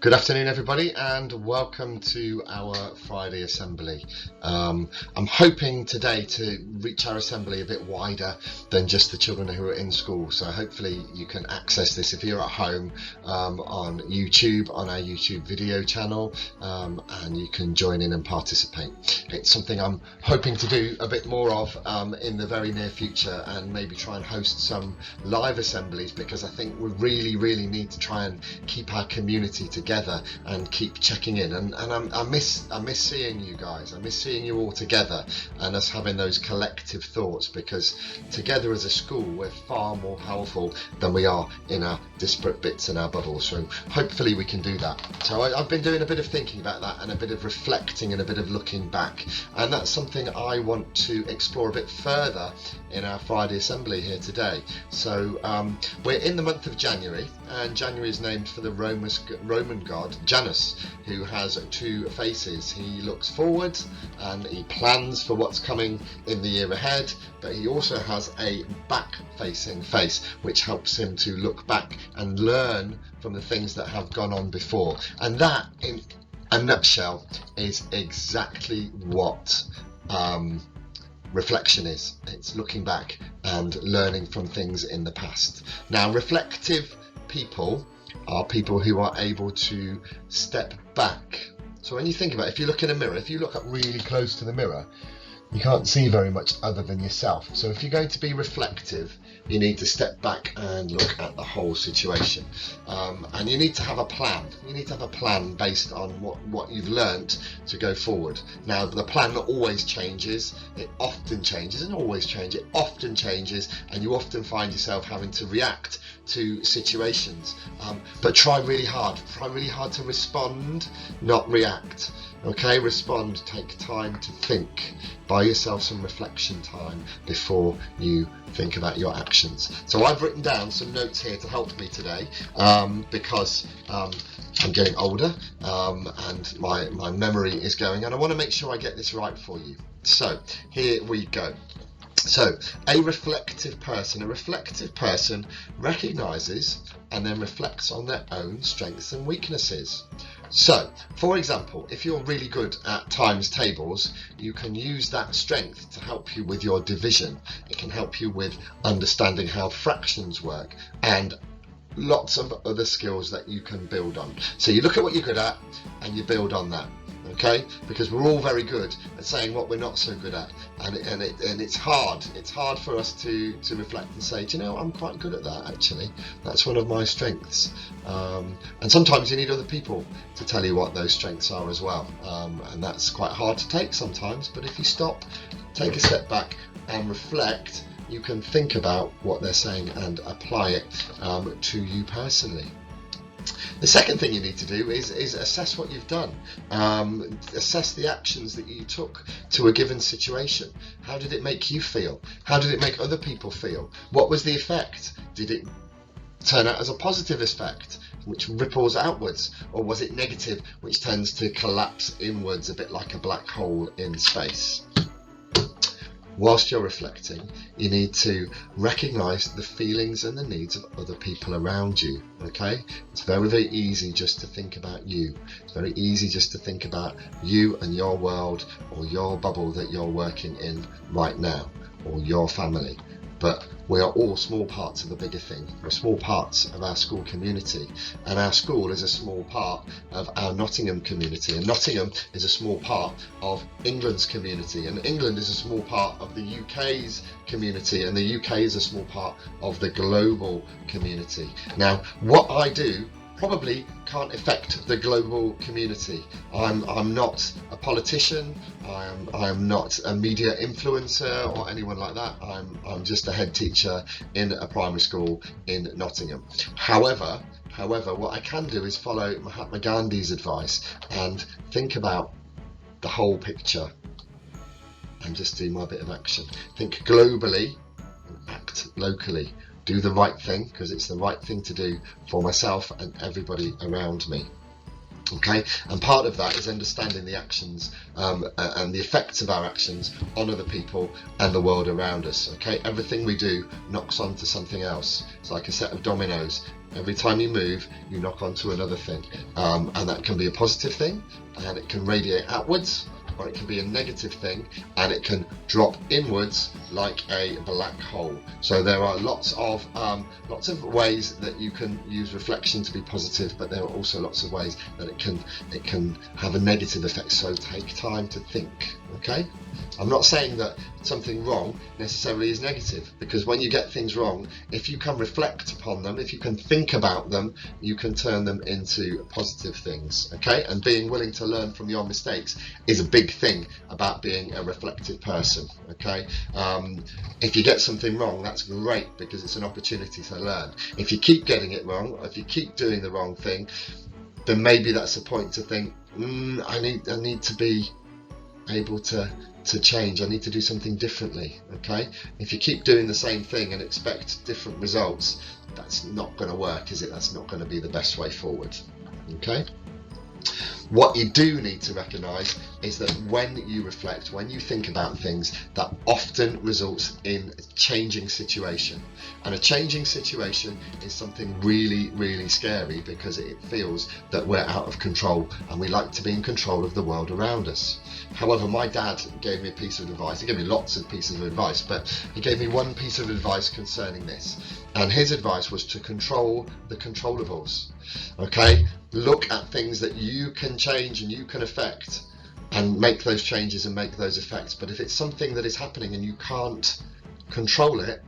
Good afternoon, everybody, and welcome to our Friday assembly. I'm hoping today to reach our assembly a bit wider than just the children who are in school. So hopefully you can access this if you're at home on YouTube, on our YouTube video channel, and you can join in and participate. It's something I'm hoping to do a bit more of in the very near future, and maybe try and host some live assemblies, because I think we really need to try and keep our community together and keep checking in, and I miss seeing you guys. I miss seeing you all together and us having those collective thoughts, because together as a school we're far more powerful than we are in our disparate bits in our bubbles. So hopefully we can do that. So I've been doing a bit of thinking about that, and a bit of reflecting, and a bit of looking back, and that's something I want to explore a bit further in our Friday assembly here today. So we're in the month of January, and January is named for the Roman god Janus, who has two faces. He looks forward and he plans for what's coming in the year ahead, but he also has a back-facing face, which helps him to look back and learn from the things that have gone on before. And that, in a nutshell, is exactly what reflection is. It's looking back and learning from things in the past. Now, reflective people are people who are able to step back. So when you think about it, if you look in a mirror, if you look up really close to the mirror, you can't see very much other than yourself. So if you're going to be reflective, you need to step back and look at the whole situation, and you need to have a plan. You need to have a plan based on what you've learnt to go forward. Now, the plan always changes. It often changes, and always changes. It often changes, and you often find yourself having to react to situations, but try really hard to respond, not react. Okay, respond. Take time to think. Buy yourself some reflection time before you think about your actions. So I've written down some notes here to help me today, because I'm getting older, and my memory is going, and I want to make sure I get this right for you. So here we go. So a reflective person recognises and then reflects on their own strengths and weaknesses. So, for example, if you're really good at times tables, you can use that strength to help you with your division. It can help you with understanding how fractions work, and lots of other skills that you can build on. So you look at what you're good at and you build on that. Okay, because we're all very good at saying what we're not so good at, and it's hard for us to reflect and say, do you know, I'm quite good at that, actually. That's one of my strengths. And sometimes you need other people to tell you what those strengths are as well, and that's quite hard to take sometimes. But if you stop, take a step back and reflect, you can think about what they're saying and apply it to you personally. The second thing you need to do is assess what you've done. Assess the actions that you took to a given situation. How did it make you feel? How did it make other people feel? What was the effect? Did it turn out as a positive effect, which ripples outwards, or was it negative, which tends to collapse inwards, a bit like a black hole in space? Whilst you're reflecting, you need to recognise the feelings and the needs of other people around you. Okay, it's very easy just to think about you. It's very easy just to think about you and your world, or your bubble that you're working in right now, or your family. But we are all small parts of the bigger thing. We're small parts of our school community, and our school is a small part of our Nottingham community, and Nottingham is a small part of England's community, and England is a small part of the UK's community, and the UK is a small part of the global community. Now, what I do probably can't affect the global community. I'm not a politician. I'm not a media influencer or anyone like that. I'm just a head teacher in a primary school in Nottingham. However, what I can do is follow Mahatma Gandhi's advice and think about the whole picture and just do my bit of action. Think globally and act locally. Do the right thing, because it's the right thing to do for myself and everybody around me. Okay, and part of that is understanding the actions and the effects of our actions on other people and the world around us. Okay, everything we do knocks onto something else. It's like a set of dominoes. Every time you move, you knock onto another thing, and that can be a positive thing, and it can radiate outwards, or it can be a negative thing, and it can drop inwards like a black hole. So there are lots of ways that you can use reflection to be positive, but there are also lots of ways that it can have a negative effect. So take time to think. Okay, I'm not saying that something wrong necessarily is negative, because when you get things wrong, if you can reflect upon them, if you can think about them, you can turn them into positive things. Okay, and being willing to learn from your mistakes is a big thing about being a reflective person. Okay, if you get something wrong, that's great, because it's an opportunity to learn. If you keep getting it wrong, if you keep doing the wrong thing, then maybe that's a point to think, I need to be able to change. I need to do something differently. Okay, if you keep doing the same thing and expect different results, that's not going to work, is it? That's not going to be the best way forward. Okay, what you do need to recognize is that when you reflect, when you think about things, that often results in a changing situation. And a changing situation is something really, really scary, because it feels that we're out of control, and we like to be in control of the world around us. However, my dad gave me a piece of advice. He gave me lots of pieces of advice, but he gave me one piece of advice concerning this. And his advice was to control the controllables. Okay, look at things that you can change and you can affect, and make those changes and make those effects. But if it's something that is happening and you can't control it,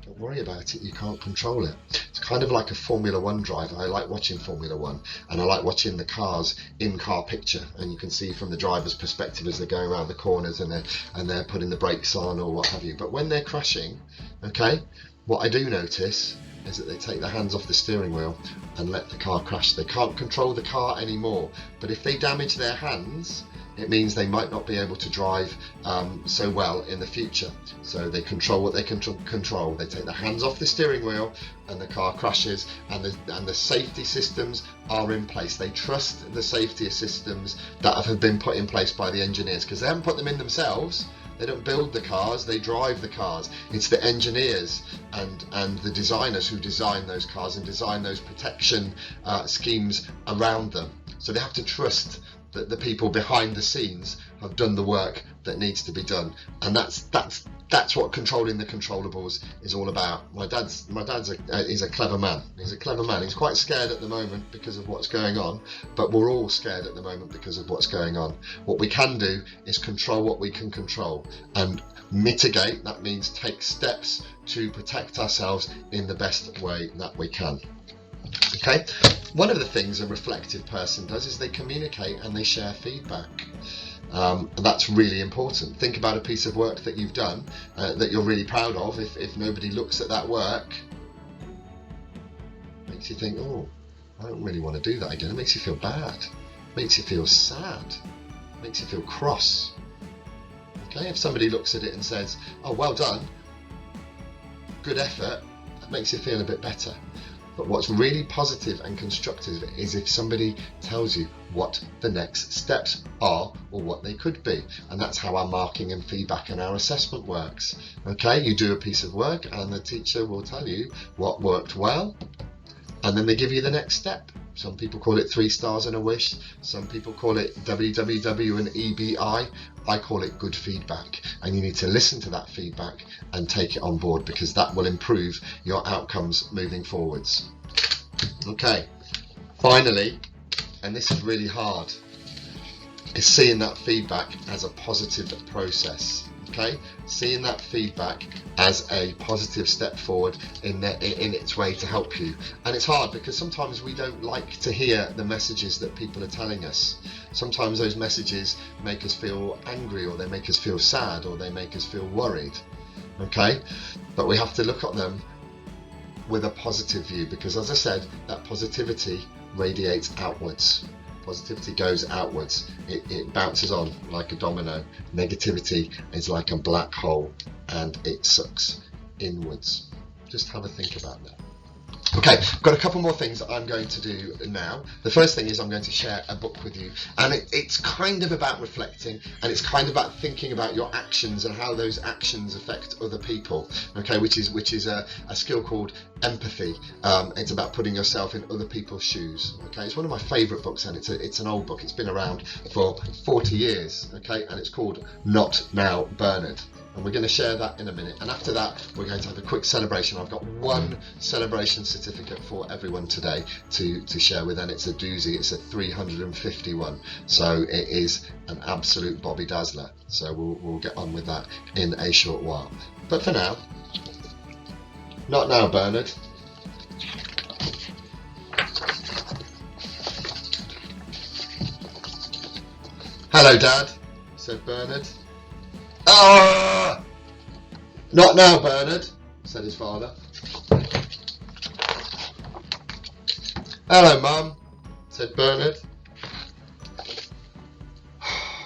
don't worry about it. You can't control it. It's kind of like a Formula One driver. I like watching Formula One, and I like watching the cars in-car picture, and you can see from the driver's perspective as they're going around the corners and they're putting the brakes on or what have you. But when they're crashing, okay, what I do notice is that they take their hands off the steering wheel and let the car crash. They can't control the car anymore, but if they damage their hands, it means they might not be able to drive so well in the future. So they control what they can control. They take their hands off the steering wheel and the car crashes, and the safety systems are in place. They trust the safety systems that have been put in place by the engineers, because they haven't put them in themselves. They don't build the cars, they drive the cars. It's the engineers and the designers who design those cars and design those protection schemes around them. So they have to trust that the people behind the scenes have done the work that needs to be done. And that's what controlling the controllables is all about. My dad's he's a clever man. He's a clever man. He's quite scared at the moment because of what's going on, but we're all scared at the moment because of what's going on. What we can do is control what we can control and mitigate. That means take steps to protect ourselves in the best way that we can. Okay, one of the things a reflective person does is they communicate and they share feedback. That's really important. Think about a piece of work that you've done that you're really proud of. If nobody looks at that work, it makes you think, oh, I don't really want to do that again. It makes you feel bad. It makes you feel sad. It makes you feel cross. Okay, if somebody looks at it and says, oh, well done, good effort, that makes you feel a bit better. But what's really positive and constructive is if somebody tells you what the next steps are or what they could be. And that's how our marking and feedback and our assessment works. Okay, you do a piece of work and the teacher will tell you what worked well, and then they give you the next step. Some people call it 3 stars and a wish. Some people call it WWW and EBI. I call it good feedback. And you need to listen to that feedback and take it on board, because that will improve your outcomes moving forwards. Okay, finally, and this is really hard, is seeing that feedback as a positive process. Okay, seeing that feedback as a positive step forward in its way to help you. And it's hard because sometimes we don't like to hear the messages that people are telling us. Sometimes those messages make us feel angry, or they make us feel sad, or they make us feel worried. Okay, but we have to look at them with a positive view, because as I said, that positivity radiates outwards. Positivity goes outwards. It bounces on like a domino. Negativity is like a black hole and it sucks inwards. Just have a think about that. Okay, I've got a couple more things that I'm going to do now. The first thing is I'm going to share a book with you, and it's kind of about reflecting, and it's kind of about thinking about your actions and how those actions affect other people. Okay, which is a skill called empathy. It's about putting yourself in other people's shoes. Okay, it's one of my favourite books, and it's an old book. It's been around for 40 years. Okay, and it's called Not Now, Bernard. And we're going to share that in a minute, and after that we're going to have a quick celebration. I've got one celebration certificate for everyone today to share with, and it's a doozy. It's a 351, so it is an absolute Bobby Dazzler. So we'll get on with that in a short while, but for now, not now, Bernard. Hello, Dad, said Bernard. Ah! Not now, Bernard, said his father. Hello, Mum, said Bernard.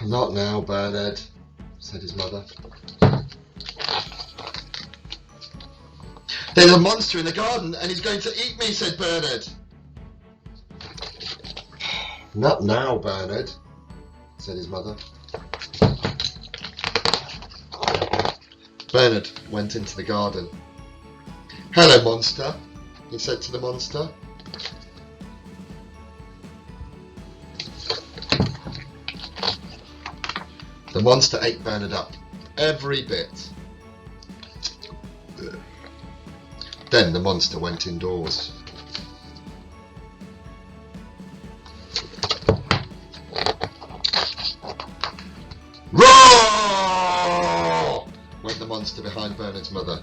Not now, Bernard, said his mother. There's a monster in the garden and he's going to eat me, said Bernard. Not now, Bernard, said his mother. Bernard went into the garden. Hello, monster, he said to the monster. The monster ate Bernard up, every bit. Then the monster went indoors. Roar! Went the monster behind Bernard's mother.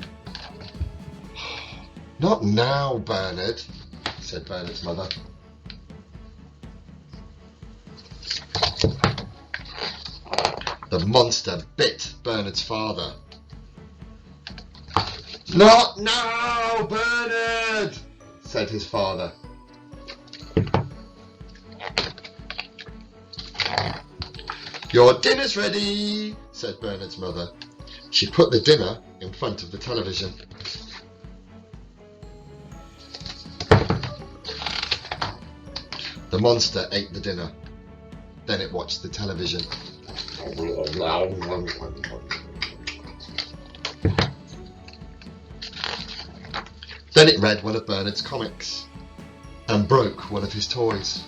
Not now, Bernard, said Bernard's mother. The monster bit Bernard's father. Not now, Bernard, said his father. Your dinner's ready, said Bernard's mother. She put the dinner in front of the television. The monster ate the dinner. Then it watched the television. Then it read one of Bernard's comics and broke one of his toys.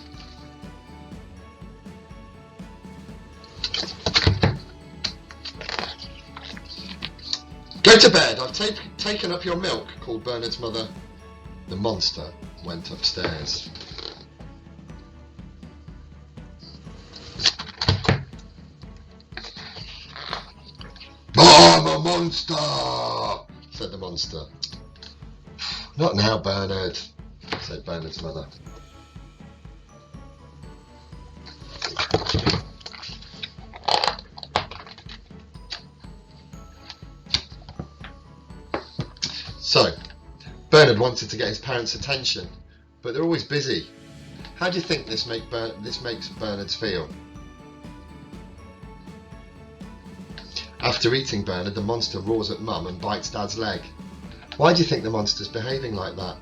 Go to bed, I've taken up your milk, called Bernard's mother. The monster went upstairs. I'm a monster, said the monster. Not now, Bernard, said Bernard's mother. So, Bernard wanted to get his parents' attention, but they're always busy. How do you think this makes Bernard feel? After eating Bernard, the monster roars at Mum and bites Dad's leg. Why do you think the monster's behaving like that?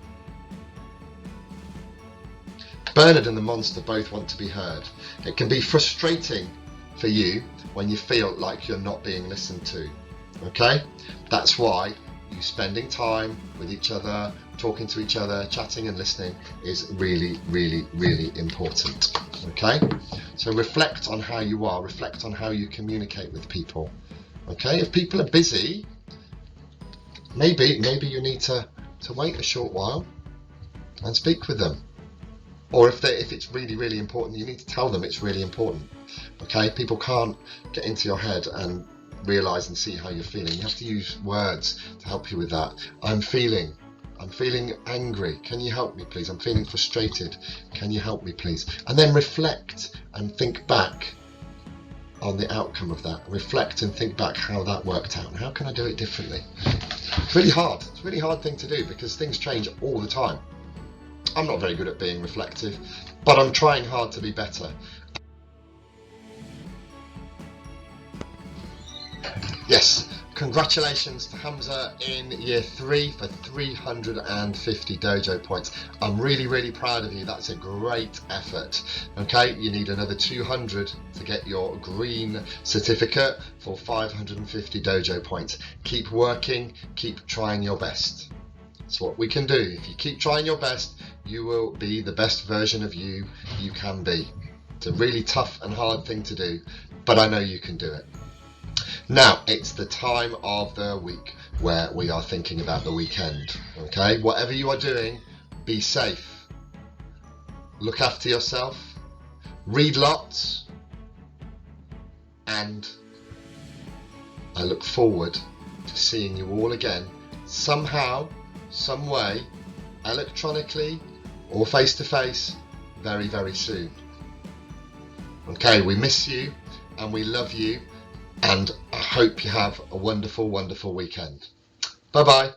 Bernard and the monster both want to be heard. It can be frustrating for you when you feel like you're not being listened to. Okay? That's why you spending time with each other, talking to each other, chatting and listening is really, really, really important. Okay? So reflect on how you are, reflect on how you communicate with people. Okay? If people are busy, maybe you need to wait a short while and speak with them. Or if it's really, really important, you need to tell them it's really important. Okay? People can't get into your head and realise and see how you're feeling. You have to use words to help you with that. I'm feeling angry. Can you help me, please? I'm feeling frustrated. Can you help me, please? And then reflect and think back on the outcome of that. Reflect and think back how that worked out and how can I do it differently. It's really hard. It's a really hard thing to do because things change all the time. I'm not very good at being reflective, but I'm trying hard to be better. Yes, Congratulations to Hamza in year 3 for 350 dojo points. I'm really proud of you. That's a great effort. Okay, you need another 200 to get your green certificate for 550 dojo points. Keep working, keep trying your best. It's what we can do. If you keep trying your best, you will be the best version of you can be. It's a really tough and hard thing to do, but I know you can do it. Now, it's the time of the week where we are thinking about the weekend. Okay, whatever you are doing, be safe. Look after yourself. Read lots. And I look forward to seeing you all again somehow, some way, electronically or face to face, very soon. Okay, we miss you and we love you. And I hope you have a wonderful weekend. Bye bye.